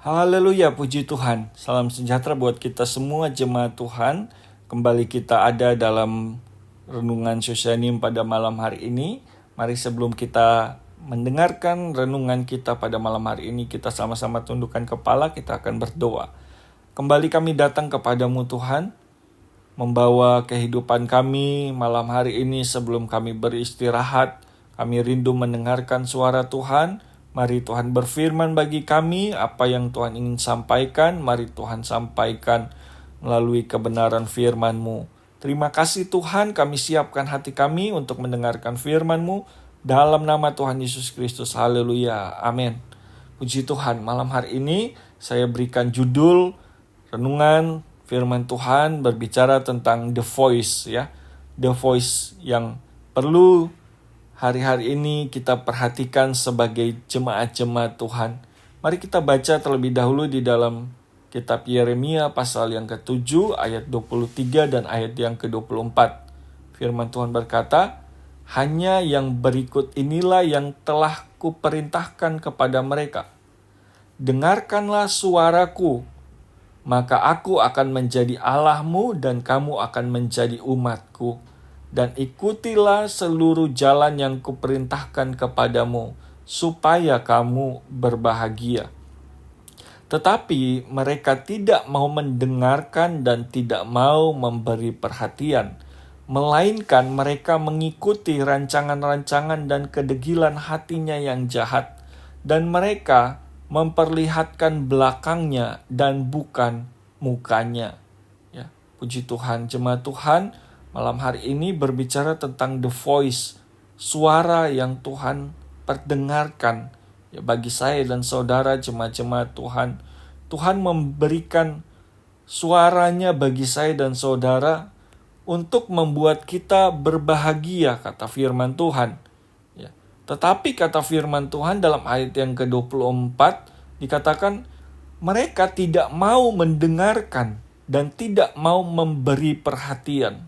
Haleluya, puji Tuhan. Salam sejahtera buat kita semua jemaat Tuhan. Kembali kita ada dalam renungan Sosyanim pada malam hari ini. Mari sebelum kita mendengarkan renungan kita pada malam hari ini, kita sama-sama tundukkan kepala, kita akan berdoa. Kembali kami datang kepadamu Tuhan, membawa kehidupan kami malam hari ini sebelum kami beristirahat. Kami rindu mendengarkan suara Tuhan. Mari Tuhan berfirman bagi kami apa yang Tuhan ingin sampaikan. Mari Tuhan sampaikan melalui kebenaran firman-Mu. Terima kasih Tuhan, kami siapkan hati kami untuk mendengarkan firman-Mu. Dalam nama Tuhan Yesus Kristus, haleluya, amin. Puji Tuhan, malam hari ini saya berikan judul renungan firman Tuhan berbicara tentang The Voice, ya. The Voice yang perlu hari-hari ini kita perhatikan sebagai jemaat-jemaat Tuhan. Mari kita baca terlebih dahulu di dalam kitab Yeremia pasal yang ke-7 ayat 23 dan ayat yang ke-24. Firman Tuhan berkata, "Hanya yang berikut inilah yang telah kuperintahkan kepada mereka. Dengarkanlah suaraku, maka aku akan menjadi Allahmu dan kamu akan menjadi umatku. Dan ikutilah seluruh jalan yang kuperintahkan kepadamu, supaya kamu berbahagia." Tetapi mereka tidak mau mendengarkan dan tidak mau memberi perhatian, melainkan mereka mengikuti rancangan-rancangan dan kedegilan hatinya yang jahat, dan mereka memperlihatkan belakangnya dan bukan mukanya. Ya, puji Tuhan, jemaat Tuhan, malam hari ini berbicara tentang The Voice, suara yang Tuhan perdengarkan ya bagi saya dan saudara jemaat-jemaat Tuhan. Tuhan memberikan suaranya bagi saya dan saudara untuk membuat kita berbahagia, kata firman Tuhan. Ya. Tetapi kata firman Tuhan dalam ayat yang ke-24 dikatakan mereka tidak mau mendengarkan dan tidak mau memberi perhatian,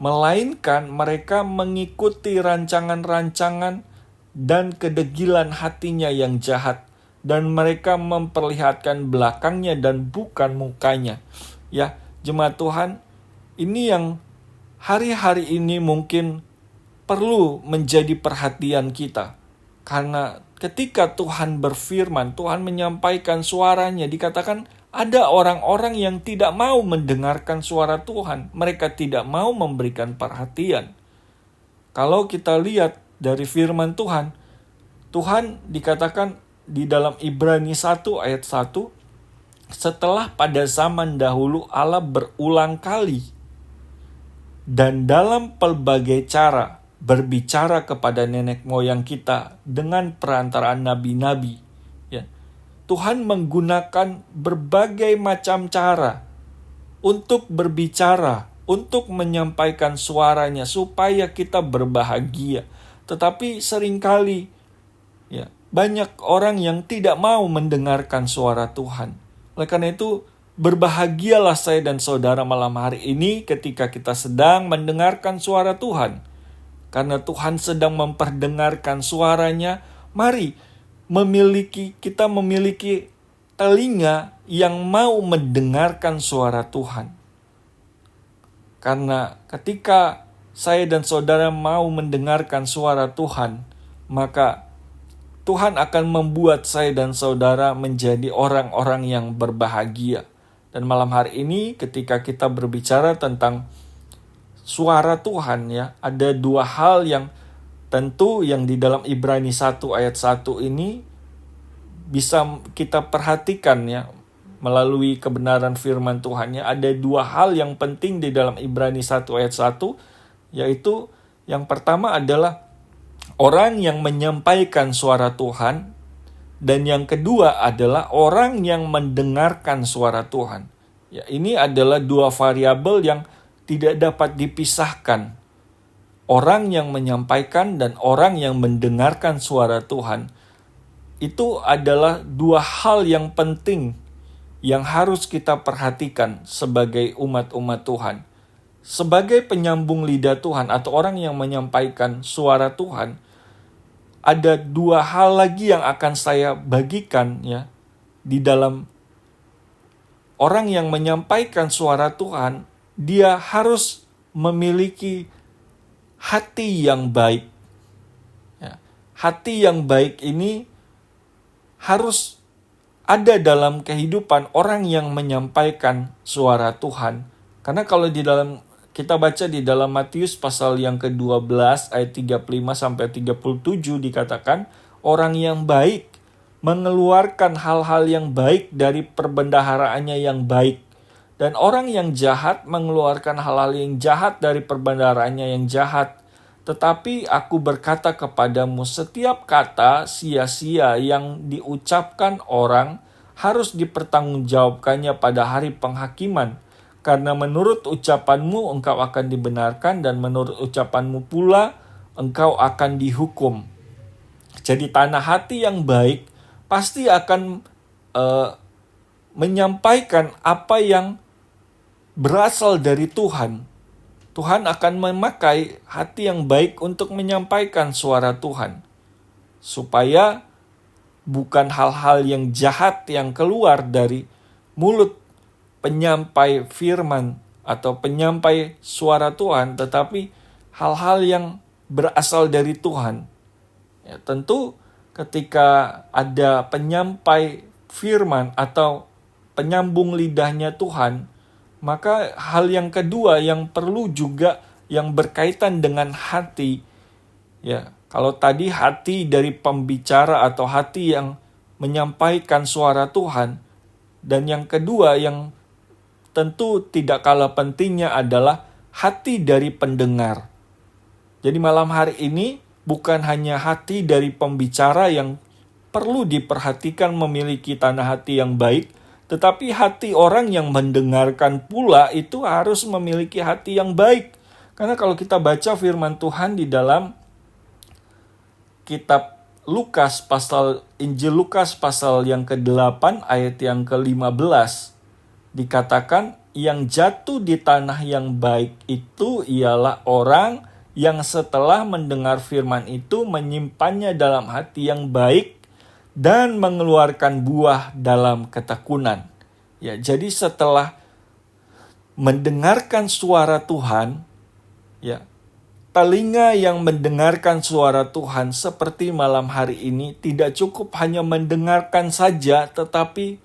melainkan mereka mengikuti rancangan-rancangan dan kedegilan hatinya yang jahat, dan mereka memperlihatkan belakangnya dan bukan mukanya. Ya, jemaat Tuhan, ini yang hari-hari ini mungkin perlu menjadi perhatian kita. Karena ketika Tuhan berfirman, Tuhan menyampaikan suaranya, dikatakan ada orang-orang yang tidak mau mendengarkan suara Tuhan. Mereka tidak mau memberikan perhatian. Kalau kita lihat dari firman Tuhan, Tuhan dikatakan di dalam Ibrani 1 ayat 1, setelah pada zaman dahulu Allah berulang kali dan dalam pelbagai cara berbicara kepada nenek moyang kita dengan perantaraan nabi-nabi. Ya. Tuhan menggunakan berbagai macam cara untuk berbicara, untuk menyampaikan suaranya supaya kita berbahagia. Tetapi seringkali ya, banyak orang yang tidak mau mendengarkan suara Tuhan. Oleh karena itu, berbahagialah saya dan saudara malam hari ini ketika kita sedang mendengarkan suara Tuhan. Karena Tuhan sedang memperdengarkan suaranya, mari kita memiliki telinga yang mau mendengarkan suara Tuhan. Karena ketika saya dan saudara mau mendengarkan suara Tuhan, maka Tuhan akan membuat saya dan saudara menjadi orang-orang yang berbahagia. Dan malam hari ini ketika kita berbicara tentang suara Tuhan, ya, ada dua hal yang tentu yang di dalam Ibrani 1 ayat 1 ini bisa kita perhatikan ya melalui kebenaran firman Tuhan. Ya, ada dua hal yang penting di dalam Ibrani 1 ayat 1, yaitu yang pertama adalah orang yang menyampaikan suara Tuhan, dan yang kedua adalah orang yang mendengarkan suara Tuhan. Ya, ini adalah dua variabel yang tidak dapat dipisahkan. Orang yang menyampaikan dan orang yang mendengarkan suara Tuhan, itu adalah dua hal yang penting yang harus kita perhatikan sebagai umat-umat Tuhan. Sebagai penyambung lidah Tuhan atau orang yang menyampaikan suara Tuhan, ada dua hal lagi yang akan saya bagikan ya di dalam orang yang menyampaikan suara Tuhan, dia harus memiliki hati yang baik. Ya, hati yang baik ini harus ada dalam kehidupan orang yang menyampaikan suara Tuhan. Karena kalau kita baca di dalam Matius pasal yang ke-12 ayat 35 sampai 37 dikatakan, orang yang baik mengeluarkan hal-hal yang baik dari perbendaharaannya yang baik. Dan orang yang jahat mengeluarkan hal-hal yang jahat dari perbendaharaannya yang jahat. Tetapi aku berkata kepadamu, setiap kata sia-sia yang diucapkan orang harus dipertanggungjawabkannya pada hari penghakiman. Karena menurut ucapanmu engkau akan dibenarkan, dan menurut ucapanmu pula engkau akan dihukum. Jadi tanah hati yang baik pasti akan menyampaikan apa yang berasal dari Tuhan. Tuhan akan memakai hati yang baik untuk menyampaikan suara Tuhan. Supaya bukan hal-hal yang jahat yang keluar dari mulut penyampai firman atau penyampai suara Tuhan, tetapi hal-hal yang berasal dari Tuhan. Ya, tentu ketika ada penyampai firman atau penyambung lidahnya Tuhan, maka hal yang kedua yang perlu juga yang berkaitan dengan hati. Ya, kalau tadi hati dari pembicara atau hati yang menyampaikan suara Tuhan, dan yang kedua yang tentu tidak kalah pentingnya adalah hati dari pendengar. Jadi malam hari ini bukan hanya hati dari pembicara yang perlu diperhatikan memiliki tanah hati yang baik, tetapi hati orang yang mendengarkan pula itu harus memiliki hati yang baik. Karena kalau kita baca firman Tuhan di dalam kitab Injil Lukas pasal yang ke-8 ayat yang ke-15, dikatakan yang jatuh di tanah yang baik itu ialah orang yang setelah mendengar firman itu menyimpannya dalam hati yang baik dan mengeluarkan buah dalam ketekunan. Ya, jadi setelah mendengarkan suara Tuhan, ya, telinga yang mendengarkan suara Tuhan seperti malam hari ini tidak cukup hanya mendengarkan saja, tetapi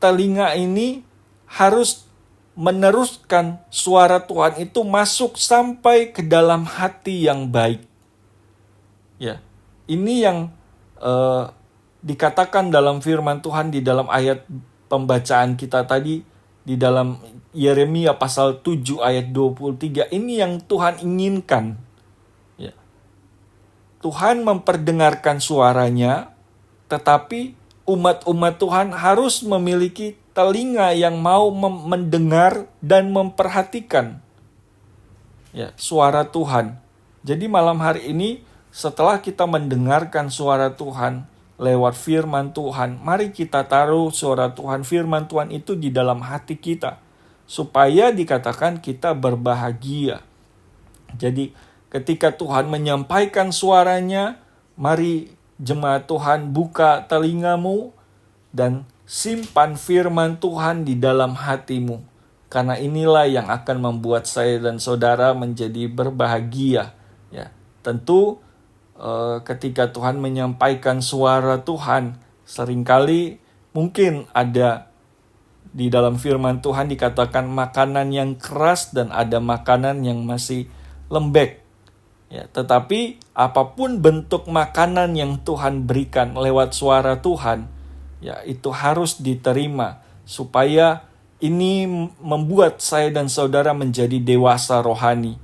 telinga ini harus meneruskan suara Tuhan itu masuk sampai ke dalam hati yang baik. Ya, ini yang dikatakan dalam firman Tuhan di dalam ayat pembacaan kita tadi di dalam Yeremia pasal 7 ayat 23. Ini yang Tuhan inginkan. Ya. Tuhan memperdengarkan suaranya, tetapi umat-umat Tuhan harus memiliki telinga yang mau mendengar dan memperhatikan, ya, suara Tuhan. Jadi malam hari ini setelah kita mendengarkan suara Tuhan lewat firman Tuhan, mari kita taruh suara Tuhan, firman Tuhan itu di dalam hati kita, supaya dikatakan kita berbahagia. Jadi ketika Tuhan menyampaikan suaranya, mari jemaat Tuhan buka telingamu dan simpan firman Tuhan di dalam hatimu. Karena inilah yang akan membuat saya dan saudara menjadi berbahagia. Ya, tentu ketika Tuhan menyampaikan suara Tuhan, seringkali mungkin ada di dalam firman Tuhan dikatakan makanan yang keras dan ada makanan yang masih lembek. Ya, tetapi apapun bentuk makanan yang Tuhan berikan lewat suara Tuhan, ya, itu harus diterima supaya ini membuat saya dan saudara menjadi dewasa rohani.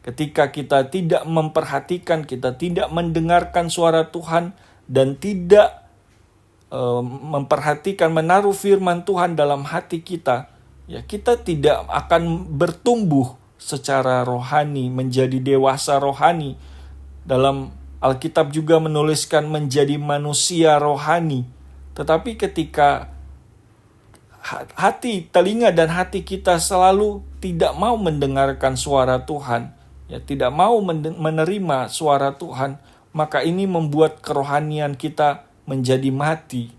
Ketika kita tidak memperhatikan, kita tidak mendengarkan suara Tuhan dan tidak memperhatikan, menaruh firman Tuhan dalam hati kita, ya, kita tidak akan bertumbuh secara rohani, menjadi dewasa rohani. Dalam Alkitab juga menuliskan menjadi manusia rohani. Tetapi ketika telinga dan hati kita selalu tidak mau mendengarkan suara Tuhan, ya, tidak mau menerima suara Tuhan, maka ini membuat kerohanian kita menjadi mati.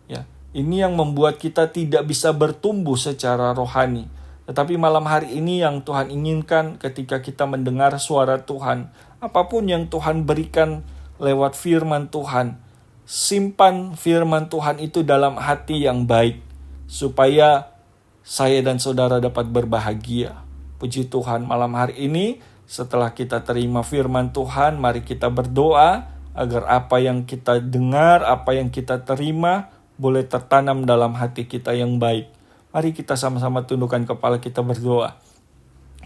Ya, Ini yang membuat kita tidak bisa bertumbuh secara rohani. Tetapi malam hari ini yang Tuhan inginkan ketika kita mendengar suara Tuhan, apapun yang Tuhan berikan lewat firman Tuhan, simpan firman Tuhan itu dalam hati yang baik, supaya saya dan saudara dapat berbahagia. Puji Tuhan, malam hari ini setelah kita terima firman Tuhan, mari kita berdoa agar apa yang kita dengar, apa yang kita terima boleh tertanam dalam hati kita yang baik. Mari kita sama-sama tundukkan kepala, kita berdoa.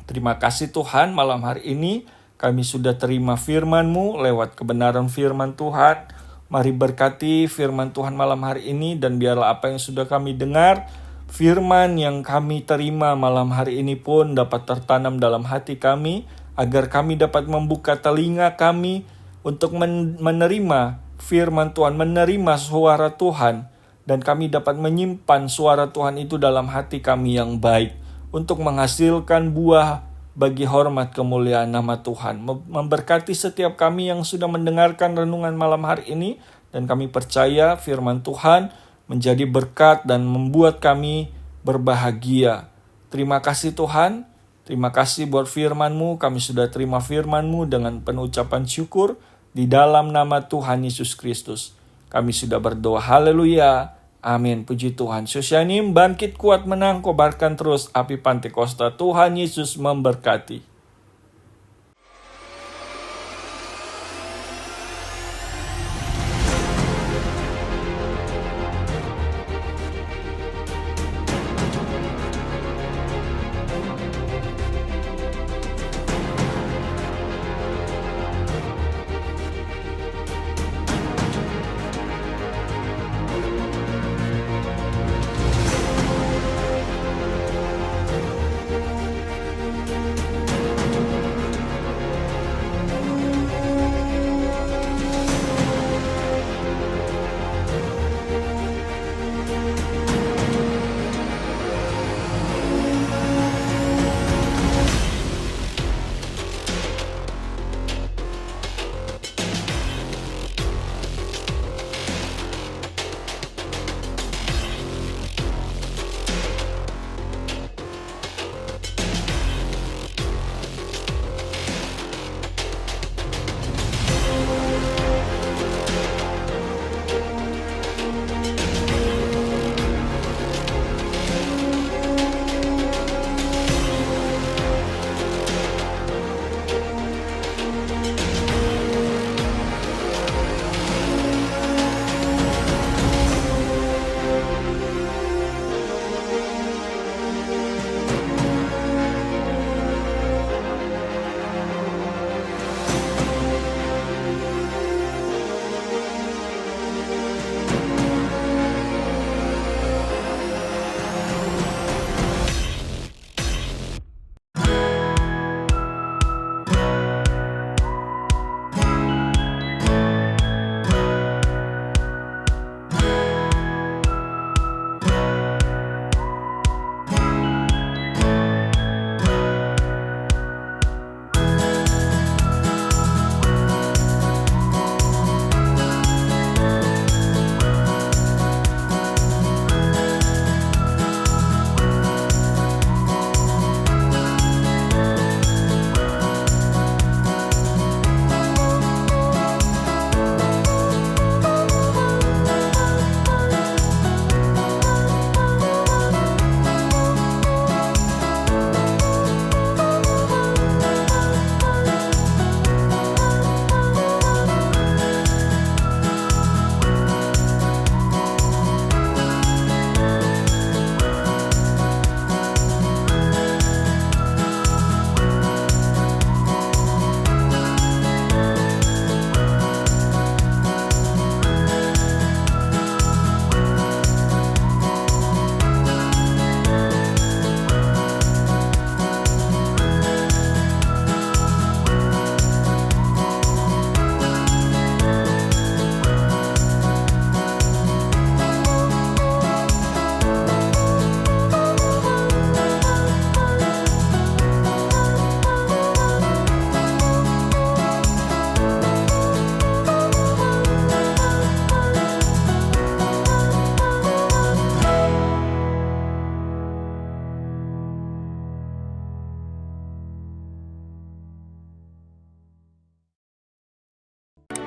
Terima kasih Tuhan, malam hari ini kami sudah terima firman-Mu lewat kebenaran firman Tuhan. Mari berkati firman Tuhan malam hari ini, dan biarlah apa yang sudah kami dengar, firman yang kami terima malam hari ini pun dapat tertanam dalam hati kami, agar kami dapat membuka telinga kami untuk menerima firman Tuhan, menerima suara Tuhan, dan kami dapat menyimpan suara Tuhan itu dalam hati kami yang baik, untuk menghasilkan buah bagi hormat kemuliaan nama Tuhan. Memberkati setiap kami yang sudah mendengarkan renungan malam hari ini, dan kami percaya firman Tuhan menjadi berkat dan membuat kami berbahagia. Terima kasih Tuhan, terima kasih buat firman-Mu. Kami sudah terima firman-Mu dengan penuh ucapan syukur di dalam nama Tuhan Yesus Kristus. Kami sudah berdoa, haleluya, amin, puji Tuhan. Sosianim bangkit kuat menang, kobarkan terus api Pantekosta. Tuhan Yesus memberkati.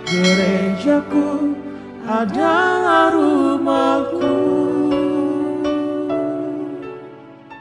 Gerejaku adalah rumahku.